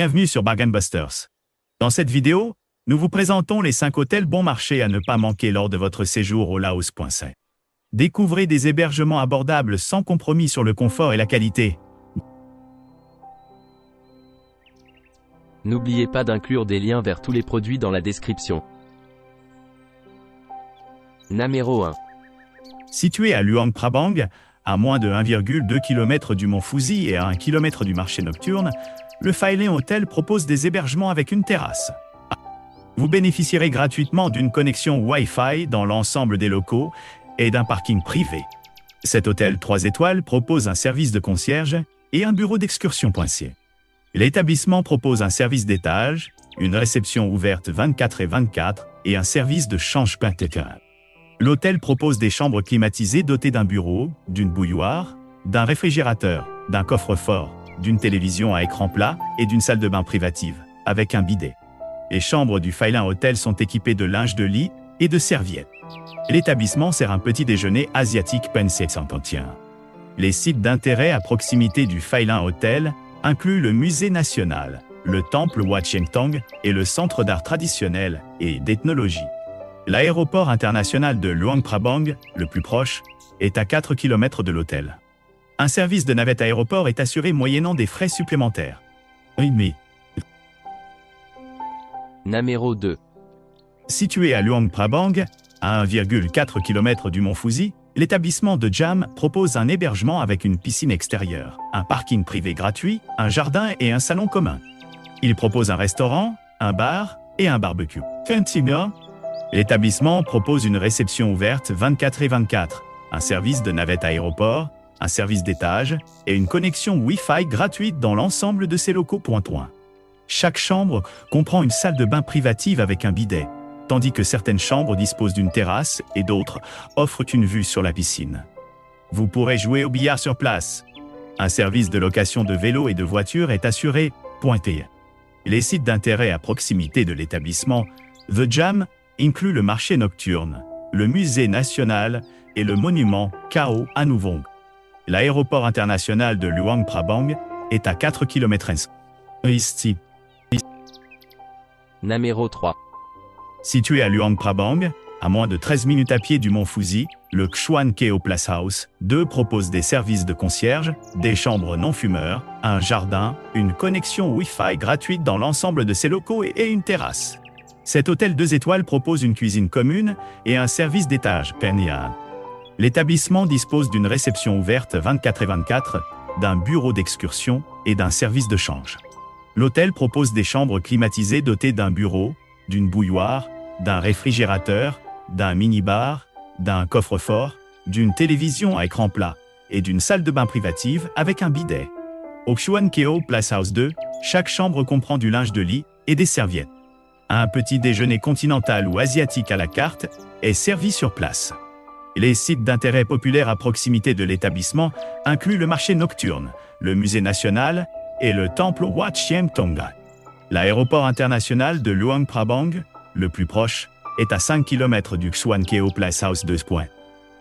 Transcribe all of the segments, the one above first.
Bienvenue sur Bargain Busters. Dans cette vidéo, nous vous présentons les 5 hôtels bon marché à ne pas manquer lors de votre séjour au Laos. Découvrez des hébergements abordables sans compromis sur le confort et la qualité. N'oubliez pas d'inclure des liens vers tous les produits dans la description. Numéro 1. Situé à Luang Prabang, à moins de 1,2 km du mont Fuji et à 1 km du marché nocturne, le Phailin Hotel propose des hébergements avec une terrasse. Vous bénéficierez gratuitement d'une connexion Wi-Fi dans l'ensemble des locaux et d'un parking privé. Cet hôtel 3 étoiles propose un service de concierge et un bureau d'excursion poincier. L'établissement propose un service d'étage, une réception ouverte 24/24 et un service de change-pain intégral. L'hôtel propose des chambres climatisées dotées d'un bureau, d'une bouilloire, d'un réfrigérateur, d'un coffre-fort, d'une télévision à écran plat et d'une salle de bain privative, avec un bidet. Les chambres du Phailin Hotel sont équipées de linge de lit et de serviettes. L'établissement sert un petit déjeuner asiatique pensé sans entretien. Les sites d'intérêt à proximité du Phailin Hotel incluent le Musée national, le temple Wat Siam Tong et le centre d'art traditionnel et d'ethnologie. L'aéroport international de Luang Prabang, le plus proche, est à 4 km de l'hôtel. Un service de navette aéroport est assuré moyennant des frais supplémentaires. Numéro 2. Situé à Luang Prabang, à 1,4 km du mont Fuji, l'établissement de Jam propose un hébergement avec une piscine extérieure, un parking privé gratuit, un jardin et un salon commun. Il propose un restaurant, un bar et un barbecue. L'établissement propose une réception ouverte 24/24, un service de navette aéroport, un service d'étage et une connexion Wi-Fi gratuite dans l'ensemble de ses locaux. Chaque chambre comprend une salle de bain privative avec un bidet, tandis que certaines chambres disposent d'une terrasse et d'autres offrent une vue sur la piscine. Vous pourrez jouer au billard sur place. Un service de location de vélos et de voitures est assuré. Les sites d'intérêt à proximité de l'établissement The Jam incluent le marché nocturne, le musée national et le monument Khao Phanuvong. L'aéroport international de Luang Prabang est à 4 km. Numéro 3. Situé à Luang Prabang, à moins de 13 minutes à pied du mont Fuji, le Xuan Keo Place House 2 propose des services de concierge, des chambres non-fumeurs, un jardin, une connexion Wi-Fi gratuite dans l'ensemble de ses locaux et une terrasse. Cet hôtel 2 étoiles propose une cuisine commune et un service d'étage. L'établissement dispose d'une réception ouverte 24/24, d'un bureau d'excursion et d'un service de change. L'hôtel propose des chambres climatisées dotées d'un bureau, d'une bouilloire, d'un réfrigérateur, d'un mini-bar, d'un coffre-fort, d'une télévision à écran plat et d'une salle de bain privative avec un bidet. Au Xuan Keo Place House 2, chaque chambre comprend du linge de lit et des serviettes. Un petit déjeuner continental ou asiatique à la carte est servi sur place. Les sites d'intérêt populaire à proximité de l'établissement incluent le marché nocturne, le musée national et le temple Wat Siam Tong. L'aéroport international de Luang Prabang, le plus proche, est à 5 km du Xuan Keo Place House 2.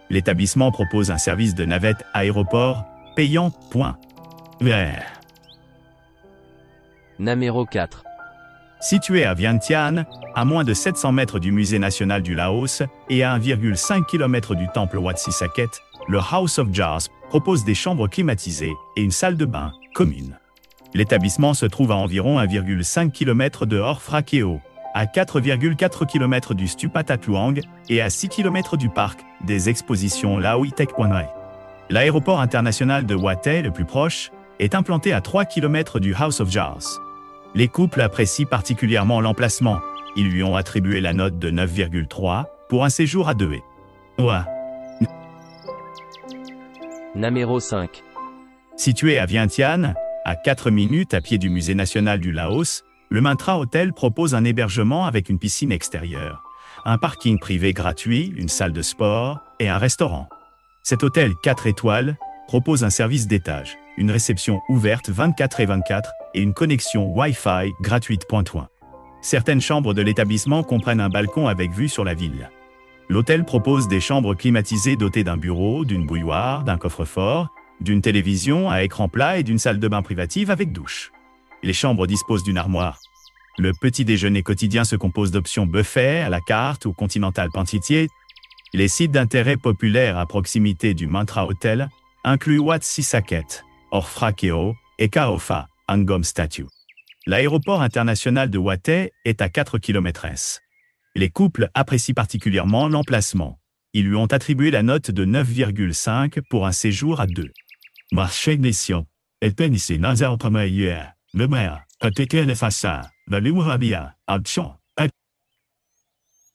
L'établissement propose un service de navette aéroport payant. Numéro 4. Situé à Vientiane, à moins de 700 mètres du musée national du Laos et à 1,5 km du temple Wat Sisaket, le House of Jars propose des chambres climatisées et une salle de bain commune. L'établissement se trouve à environ 1,5 km de Hor Phra Keo, à 4,4 km du Stupa That Luang et à 6 km du parc des expositions Laoi Tech. L'aéroport international de Wat Thay, le plus proche, est implanté à 3 km du House of Jars. Les couples apprécient particulièrement l'emplacement. Ils lui ont attribué la note de 9,3 pour un séjour à 2. Numéro 5. Situé à Vientiane, à 4 minutes à pied du musée national du Laos, le Mantra Hotel propose un hébergement avec une piscine extérieure, un parking privé gratuit, une salle de sport et un restaurant. Cet hôtel 4 étoiles propose un service d'étage, une réception ouverte 24/24 et une connexion Wi-Fi gratuite. Certaines chambres de l'établissement comprennent un balcon avec vue sur la ville. L'hôtel propose des chambres climatisées dotées d'un bureau, d'une bouilloire, d'un coffre-fort, d'une télévision à écran plat et d'une salle de bain privative avec douche. Les chambres disposent d'une armoire. Le petit déjeuner quotidien se compose d'options buffet, à la carte ou continental pantitier. Les sites d'intérêt populaires à proximité du Mantra Hotel incluent Wat Sisaket, Orfrakeo et Kaofa, Angom Statue. L'aéroport international de Wattay est à 4 km/s. Les couples apprécient particulièrement l'emplacement. Ils lui ont attribué la note de 9,5 pour un séjour à deux.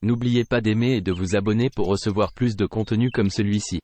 N'oubliez pas d'aimer et de vous abonner pour recevoir plus de contenu comme celui-ci.